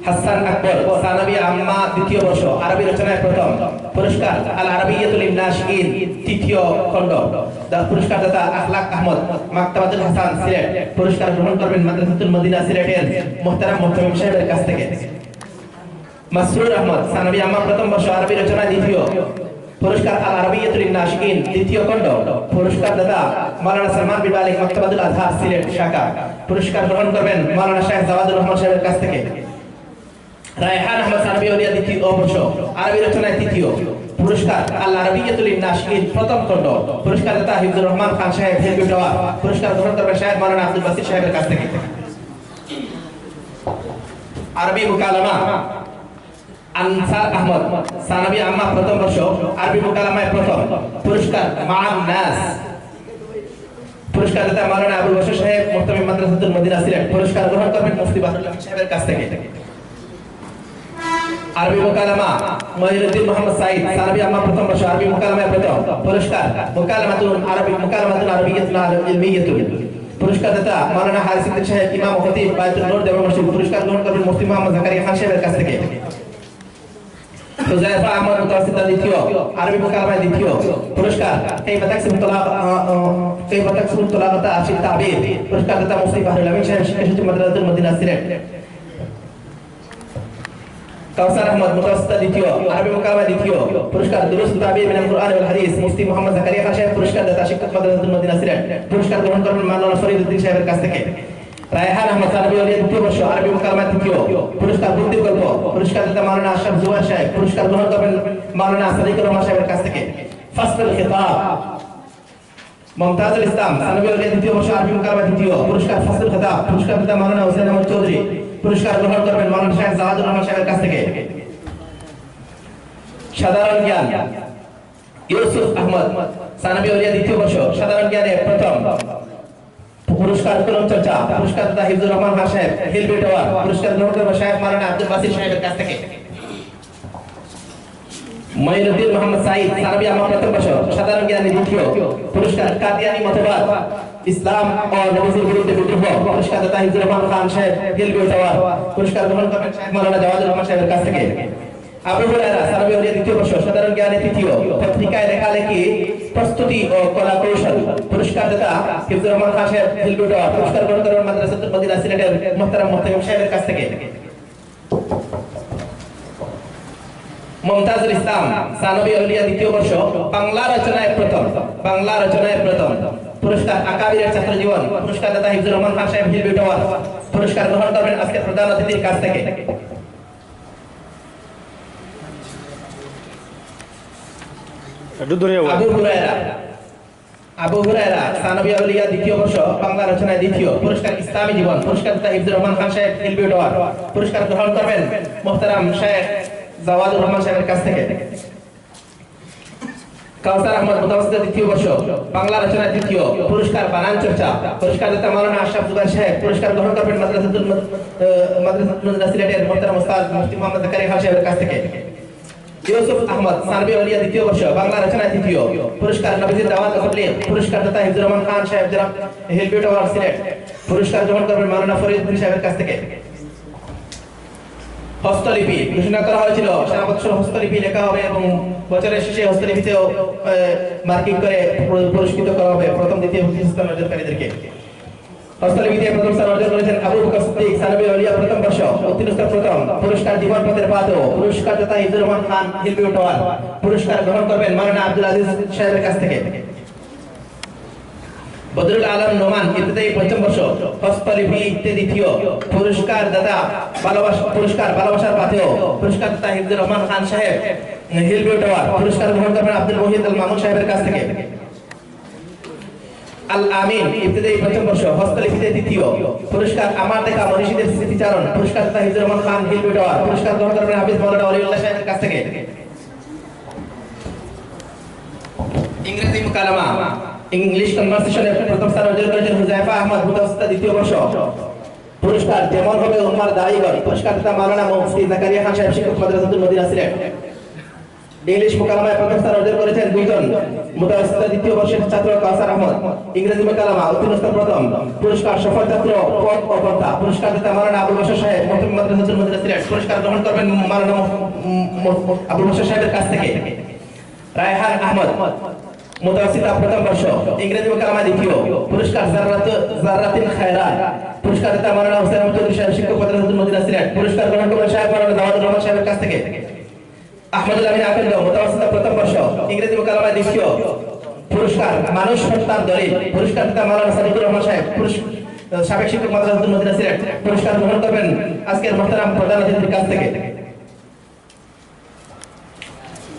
হাসান আকবর সানাবী আম্মা দ্বিতীয় বর্ষ। আরবি রচনায় প্রথম। পুরস্কার আল আরাবিয়াতুল নাশিঈন তৃতীয় খণ্ড। পুরস্কার দাতা আখলাক আহমদ মাকতাবাতুল হাসান সিলেট। পুরস্কার গ্রহণ করবেন মাদ্রাসাতুল মদিনা সিলেটের মুহতারাম মুহতামিম সাহেবের কাছ থেকে। মাসরুর আহমদ সানাবী আম্মা প্রথম বর্ষ। আরবি রচনায় দ্বিতীয়। পুরস্কার আল আরাবিয়াতুল নাশিঈন দ্বিতীয় খণ্ড। পুরস্কার দাতা মাওলানা সালমান বিন মালিক মাকতাবাতুল আজহার সিলেট শাখা। পুরস্কার গ্রহণ করবেন মাওলানা শাহেখ জাওয়াদুর রহমান সাহেবের কাছ থেকে। রায়হান আহমদ সানাবী ওলিয়া দ্বিতীয় বর্ষ। আরবি রচনায় তৃতীয়। পুরস্কার আল আরাবিয়াতুল নাশিঈন প্রথম খণ্ড। পুরস্কার দাতা হিফজুর রহমান খান সাহেব হিলভিউ টাওয়ার। পুরস্কার গ্রহণ করবেন শাহেখ মাওলানা আব্দুল বাসির সাহেবের কাছ থেকে। আরবি মুকালামা আনসার আহমদ সানাবি আম্মা প্রথম বর্ষ আরবি মুকালামায় প্রথম পুরস্কার মান নাস পুরস্কার দাতা মাওলানা আবুল বশর সাহেব মুহতামিম মাদ্রাসাতুল মদিনা সিলেট পুরস্কার গ্রহণ করবেন মুফতি বাহরুল আমিন সাহেবের কাছ থেকে আরবি মুকালামা মঈনুদ্দিন মোহাম্মদ সাইদ সানাবি আম্মা প্রথম বর্ষ আরবি মুকালামায় প্রথম পুরস্কার মুকালামাতুল আরবিয়্যাতুল ইলমিয়্যাতুল পুরস্কার দাতা মাওলানা হারিস উদ্দিন সাহেব ইমাম ও খতিব বায়তুল নূর দেওবন্দ মসজিদ পুরস্কার গ্রহণ করবেন মুফতি মোহাম্মদ জাকারিয়া খান সাহেবের কাছ থেকে হুযায়ফা আহমদ মুতাওয়াসসিতা দ্বিতীয় আরবি মুকালামায় দ্বিতীয় পুরস্কার কাইফা তাকসিমুত তুলাকাতা ফি তাবির পুরস্কার দাতা মুফতি বাহরুল আমিন সাহেব শিক্ষা সচিব মাদ্রাসাতুল মদিনা সিলেট কাউসার আহমদ মুতাওয়াসসিতা দ্বিতীয় আরবি মুকালামায় দ্বিতীয় পুরস্কার দুরুস তাবির মিনাল কুরআন ওয়াল হাদিস মুফতি মুহাম্মদ জাকারিয়া খান সাহেব পুরস্কার দাতা শিক্ষক মাদ্রাসাতুল মদিনা সিলেট পুরস্কার গ্রহণ করবেন মাওলানা ফরিদউদ্দিন সাহেবের কাছ থেকে রায়হান আহমদ সানাবি ওলিয়া দ্বিতীয় বর্ষ আরবি মুকালামায় তৃতীয় পুরস্কার বুদ্ধির গল্প পুরস্কার দাতা মাওলানা আশরাফ জুবায়ের সাহেব পুরস্কার গ্রহণ করবেন মাওলানা সাদিকুর রহমান সাহেবের কাছ থেকে ফাসলুল খিতাব মুমতাজুল ইসলাম সানাবি ওলিয়া দ্বিতীয় বর্ষ আরবি মুকালামায় তৃতীয় পুরস্কার ফাসলুল খিতাব পুরস্কার দাতা মাওলানা হুসাইন আহমদ চৌধুরী পুরস্কার গ্রহণ করবেন মাওলানা শাহেখ জাহাদুর রহমান সাহেবের কাছ থেকে সাধারণ জ্ঞান ইউসুফ আহমদ সানাবি ওলিয়া দ্বিতীয় বর্ষ সাধারণ জ্ঞানে প্রথম পুরস্কার কলম চর্চা পুরস্কার দাতা হিফজুর রহমান খান সাহেব হিলবি টাওয়ার পুরস্কার গ্রহণ করবেন শাহেখ মাওলানা আব্দুল বাসির সাহেবের কাছ থেকে মঈনুদ্দিন মোহাম্মদ সাইদ সানাবি আম্মা প্রথম বর্ষ সাধারণ জ্ঞানে দ্বিতীয় পুরস্কার কাদিয়ানী মতবাদ ইসলাম ও নবীজির বিরুদ্ধে বিদ্রোহ পুরস্কার দাতা হিফজুর রহমান খান সাহেব হিলবি টাওয়ার পুরস্কার গ্রহণ করবেন শাহেখ মাওলানা জাওয়াদুর রহমান সাহেবের কাছ থেকে আবু হুরায়রা সানাবি ওলিয়া দ্বিতীয় বর্ষ সাধারণ জ্ঞানে তৃতীয় পত্রিকায় লেখালেখি প্রস্তুতি ও কলা কৌশল পুরস্কার দাতা হিফজুর রহমান খান সাহেব হিলবি টাওয়ার পুরস্কার গ্রহণ করবেন মাদ্রাসাতুল মদিনা সিলেটের মুহতারাম মুহতামিম সাহেবের কাছ থেকে মুমতাজুল ইসলাম সানাবি ওলিয়া দ্বিতীয় বর্ষ বাংলা রচনায় প্রথম পুরস্কার আকাবিরের ছাত্র জীবন পুরস্কার দাতা হিফজুর রহমান খান সাহেব হিলবি টাওয়ার পুরস্কার গ্রহণ করবেন আজকের প্রধান অতিথির কাছ থেকে আবু হুরায়রা সানাবি ওলিয়া দ্বিতীয় বর্ষ বাংলা রচনায় দ্বিতীয় পুরস্কার ইসলামী জীবন পুরস্কার দাতা হিফজুর রহমান খান সাহেব হিলবি টাওয়ার পুরস্কার গ্রহণ করবেন মুহতারাম শাহেখ জাওয়াদুর রহমান সাহেবের কাছ থেকে কাউসার আহমদ মুতাওয়াসসিতা দ্বিতীয় বর্ষ বাংলা রচনায় তৃতীয় পুরস্কার বানান চর্চা পুরস্কার দাতা মাওলানা আশরাফ জুবায়ের সাহেব পুরস্কার গ্রহণ করবেন মাদ্রাসাতুল মদিনা সিলেটের মুহতারাম উস্তাদ মুফতি মোহাম্মদ জাকারিয়া খান সাহেবের কাছ থেকে ইউসুফ আহমদ সানাবি ওলিয়া দ্বিতীয় বর্ষ বাংলা রচনায় তৃতীয় পুরস্কার নবীজির দাওয়াত ও তাবলীগ পুরস্কার দাতা হিফজুর রহমান খান সাহেব হিলবি টাওয়ার সিলেট পুরস্কার গ্রহণ করবেন মাওলানা ফরিদউদ্দিন সাহেবের কাছ থেকে হস্তলিপি ঘোষণা করা হয়েছিল সারা বছর হস্তলিপি লেখা হবে এবং বছরের শেষে হস্তলিপিতেও মার্কিং করে পুরস্কৃত করা হবে প্রথম দ্বিতীয় স্থান অর্জনকারীদেরকে হস্তলিপিতে প্রথম স্থান অর্জন করেছেন আবু বকর সিদ্দিক সানাবি ওলিয়া প্রথম বর্ষ উত্তীর্ণ প্রথম পুরস্কার জীবন পথের পাথর পুরস্কার দাতা হিফজুর রহমান খান হিলবি টাওয়ার পুরস্কার গ্রহণ করবেন মাওলানা আব্দুল আজিজ সাহেবের কাছ থেকে বদরুল আলম নোমান ইবতিদায়ী পঞ্চম বর্ষ হস্তলিপিতে দ্বিতীয় পুরস্কার দাতা ভালোবাসার পাথেয় পুরস্কার দাতা হিফজুর রহমান খান সাহেব হিলবি টাওয়ার পুরস্কার গ্রহণ করবেন আব্দুল মুহিত আল মামুন সাহেবের কাছ থেকে আল আমিন ইবতিদায়ী প্রথম বর্ষ হস্তলিপিতে তৃতীয় পুরস্কার আমার দেখা মনীষীদের স্মৃতিচারণ পুরস্কার দাতা হিফজুর রহমান খান হিলবি টাওয়ার পুরস্কার গ্রহণ করবেন হাফিজ মাওলানা ওলিউল্লাহ সাহেবের কাছ থেকে ইংরেজি মুকালামা ইংলিশ কনভারসেশনে প্রথম স্থান অর্জন করেছেন হুযায়ফা আহমদ মুতাওয়াসসিতা দ্বিতীয় বর্ষ পুরস্কার যেমন হবে উম্মার দায়ীগণ পুরস্কার দাতা মাওলানা মুফতি জাকারিয়া খান সাহেব শিক্ষক মাদ্রাসাতুল মদিনা সিলেট ইংলিশ মুকালামায় প্রথম স্থান অর্জন করেছেন দুইজন মুতাওয়াসসিতা দ্বিতীয় বর্ষের ছাত্র কাউসার আহমদ ইংরেজি মুকালামা উত্তীর্ণ প্রথম পুরস্কার সফল ছাত্র পদ ও কর্তা পুরস্কার দাতা মাওলানা আবুল বশর সাহেব মুহতামিম মাদ্রাসাতুল মদিনা সিলেট পুরস্কার গ্রহণ করবেন মাওলানা আবুল বশর সাহেবের কাছ থেকে রায়হান আহমদ মুতাওয়াসসিতা প্রথম বর্ষ ইংরেজি মুকালামা দ্বিতীয় পুরস্কার জাররাতিন খায়রাত পুরস্কার দাতা মাওলানা হুসাইন আহমদ চৌধুরী সাহেব শিক্ষক মাদ্রাসাতুল মদিনা সিলেট পুরস্কার গ্রহণ করবেন শাহেখ মাওলানা জাওয়াদুর রহমান সাহেবের কাছ থেকে আহমদুল আমিন আকন্দ মুতাওয়াসসিতা প্রথম বর্ষ ইংরেজি মুকালামা দ্বিতীয় পুরস্কার মানুষ সত্তার দলিল পুরস্কার দাতা মাওলানা সাদিকুর রহমান সাহেব সাবেক শিক্ষক মাদ্রাসাতুল মদিনা সিলেট পুরস্কার গ্রহণ করবেন আজকের মুহতারাম প্রধান অতিথির কাছ থেকে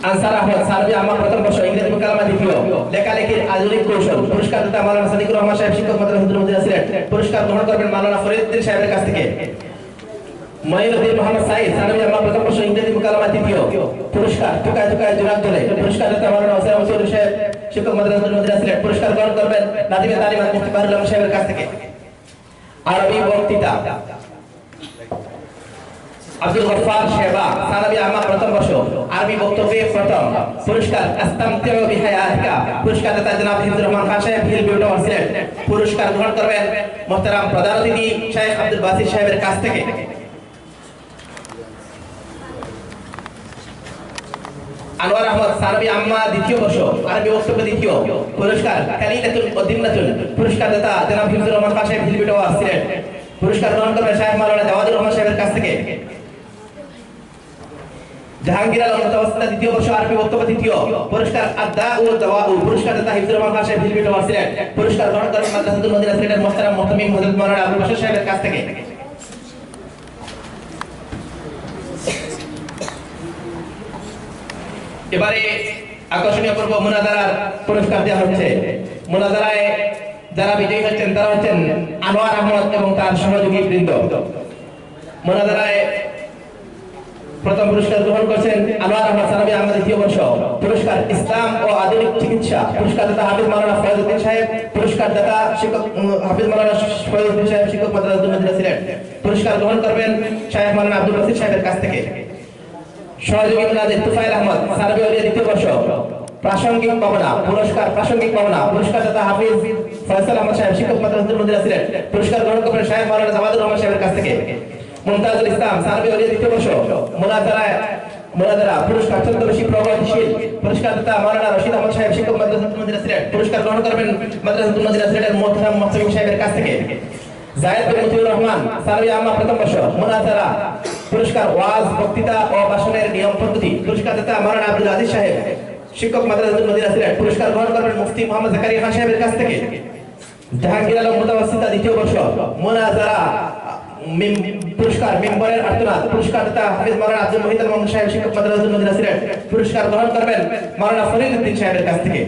আনসার আহমদ সানাবি আম্মা প্রথম বর্ষ ইংরেজি মুকালামা দ্বিতীয় লেখালেখির আধুনিক কৌশল পুরস্কার দাতা মাওলানা সাদিকুর রহমান সাহেব শিক্ষক মাদ্রাসাতুল মদিনা সিলেট পুরস্কার গ্রহণ করবেন মাওলানা ফরিদউদ্দিন সাহেবের কাছ থেকে মঈনুদ্দিন মোহাম্মদ সাইদ সানাবি আম্মা প্রথম বর্ষ ইংরেজি মুকালামা তৃতীয় পুরস্কার টুকায় টুকায় জোড়াক ধরে পুরস্কার দাতা মাওলানা হোসেন মসুদ সাহেব শিক্ষক মাদ্রাসাতুল মদিনা সিলেট পুরস্কার গ্রহণ করবেন নাদিমে তালিমাত মুফতি বারুল আলম সাহেবের কাছ থেকে। আরবি বক্তৃতা আব্দুল গফফার শেবা সানাবি আম্মা প্রথম বর্ষ আরবি বক্তব্যে প্রথম পুরস্কার আস্তামতিউ বিহায়াতিকা পুরস্কার দাতা জনাব হিফজুর রহমান খান সাহেব হিল বিউটি সিলেট পুরস্কার গ্রহণ করবেন মোহতারাম প্রধান অতিথি শেখ আব্দুল বাসির সাহেবের কাছ থেকে। আনোয়ার আহমদ সানাবি আম্মা দ্বিতীয় বর্ষ আরবি বক্তব্য দ্বিতীয় পুরস্কার কালিলাতুল উদ্দিনাতুল পুরস্কার দাতা জনাব হিফজুর রহমান খান সাহেব হিল বিউটি সিলেট পুরস্কার গ্রহণ করবেন শাহেখ মাওলানা জাওয়াদুর রহমান সাহেবের কাছ থেকে। জাহাঙ্গীর আলম মুতাওয়াসসিতা দ্বিতীয় বর্ষ আরবি বক্তব্য তৃতীয় পুরস্কার আদ-দাউ ওয়াদ-দাওয়াউ পুরস্কার দাতা হিফজুর রহমান খান সাহেব হিল বিউটি সিলেট পুরস্কার গ্রহণ করবেন মাদ্রাসাতুল মদিনা সিলেটের মোহতারাম মুহতামিম হযরত মাওলানা আবুল বাশার সাহেবের কাছ থেকে। এবারে আকর্ষণীয় পর্ব মুনাজারার পুরস্কার দেওয়া হচ্ছে। মুনাজারায় যারা বিজয়ী হচ্ছেন তারা হচ্ছেন আনোয়ার আহমদ এবং তার সহযোগী বৃন্দ। মুনাজারায় প্রথম পুরস্কার গ্রহণ করছেন আনোয়ার আহমদ সানাবি আহমদ দ্বিতীয় বর্ষ পুরস্কার ইসলাম ও আধুনিক চিকিৎসা পুরস্কার দাতা হাফিজ মাওলানা ফয়জউদ্দিন সাহেব পুরস্কার দাতা শিক্ষক হাফিজ মাওলানা ফয়জউদ্দিন সাহেব শিক্ষক মাদ্রাসাতুল মদিনা সিলেট পুরস্কার গ্রহণ করবেন শাহেখ মাওলানা আব্দুল বাসির সাহেবের কাছ থেকে। সহযোগী মুনাজির তুফাইল আহমদ সানাবি ওলিয়া দ্বিতীয় বর্ষ প্রাসঙ্গিক পাওনা পুরস্কার প্রাসঙ্গিক পাওনা পুরস্কার দাতা হাফিজ ফয়সাল আহমদ সাহেব শিক্ষক মাদ্রাসাতুল মদিনা সিলেট পুরস্কার গ্রহণ করবেন শাহেখ মাওলানা জাওয়াদুর রহমান সাহেবের কাছ থেকে। মুমতাজুল ইসলাম সানাবি ওলিয়া দ্বিতীয় বর্ষ মুনাজারা পুরস্কার ছদ্মবেশী প্রগতিশীল পুরস্কার দাতা মাওলানা রশিদ আহমদ সাহেব শিক্ষক মাদ্রাসাতুল মদিনা সিলেট পুরস্কার গ্রহণ করবেন মাদ্রাসাতুল মদিনা সিলেটের মোহতারাম মুহতামিম সাহেবের কাছ থেকে। জায়েদ বিন মতিউর রহমান সানাবি আম্মা প্রথম বর্ষ মুনাজারা পুরস্কার ওয়াজ বক্তৃতা ও ভাষণের নিয়ম পদ্ধতি পুরস্কার দাতা মাওলানা আব্দুল আজিজ সাহেব শিক্ষক মাদ্রাসাতুল মদিনা সিলেট পুরস্কার গ্রহণ করবেন মুফতি মোহাম্মদ জাকারিয়া খান সাহেবের কাছ থেকে। জাহাঙ্গীর আলম মুতাওয়াসসিতা দ্বিতীয় বর্ষ মুনাজারা পুরস্কার মেম্বারের আর্তনাদ পুরস্কার দাতা হাফিজ মাওলানা আব্দুল মুহিত আল সাহেব শিক্ষক মাদ্রাসাতুল মদিনা সিলেট পুরস্কার গ্রহণ করবেন মাওলানা ফরিদউদ্দিন সাহেবের কাছ থেকে।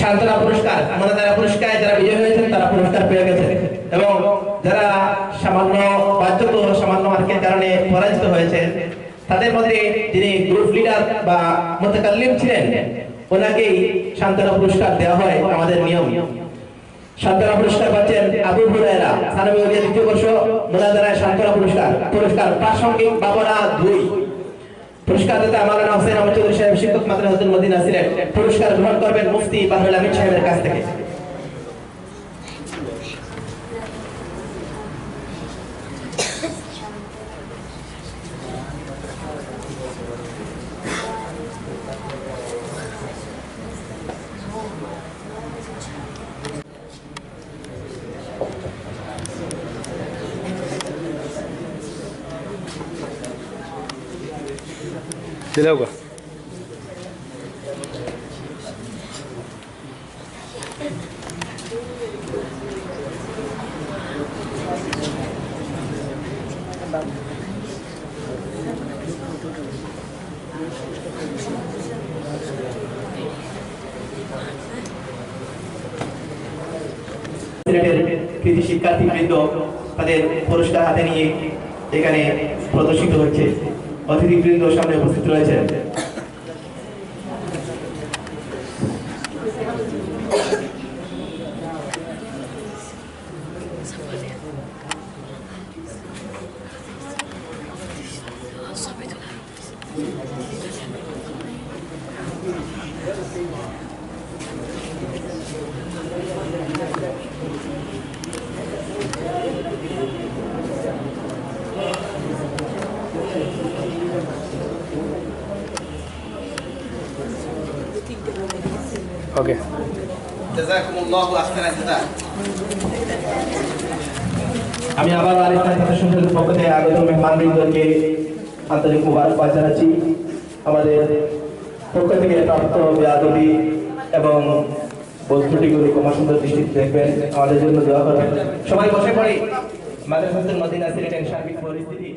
শান্তনা পুরস্কার মুনাজারা পুরস্কারে যারা বিজয়ী হয়েছেন তারা পুরস্কার পেয়ে গেছেন এবং যারা সামান্য বাধ্যত সামান্য মার্কের কারণে পরাজিত হয়েছেন তাদের মধ্যে যিনি গ্রুপ লিডার বা মুতাকাল্লিম ছিলেন ওনাকেই শান্তনা পুরস্কার দেওয়া হয় আমাদের নিয়ম। শান্তনা পুরস্কার পাচ্ছেন আবু হুরায়রা সানাবি ওলিয়া দ্বিতীয় বর্ষ মুনাজারায় শান্তনা পুরস্কার পুরস্কার প্রাসঙ্গিক ভাবনা 2 পুরস্কার দাতা মাওলানা হোসেন আহমদ চৌধুরী সাহেব শিক্ষক মাদ্রাসাতুল মদিনা সিলেট পুরস্কার গ্রহণ করবেন মুফতি বারুল আমিন সাহেবের কাছ থেকে। दिलाऊगा কৃতি শিক্ষার্থীবৃন্দ তাদের পুরস্কার হাতে নিয়ে এখানে প্রদর্শিত হচ্ছে। অতিথিবৃন্দ সামনে উপস্থিত রয়েছেন। ओके জাযাকুমুল্লাহু আহসানাল জাযা। আমি আবার আলিফ সংসদের পক্ষ থেকে আগত মেহমানবৃন্দকে আন্তরিক মোবারকবাদ জানাচ্ছি। আমাদের পক্ষ থেকে প্রাপ্ত বেয়াদবি এবং ভুল ত্রুটিগুলো ক্ষমা সুন্দর দৃষ্টিতে দেখবেন, আমাদের জন্য দোয়া করবেন। সবাই বসে পড়ি। মাদ্রাসাতুল মদিনা সিলেটের সার্বিক পরিস্থিতি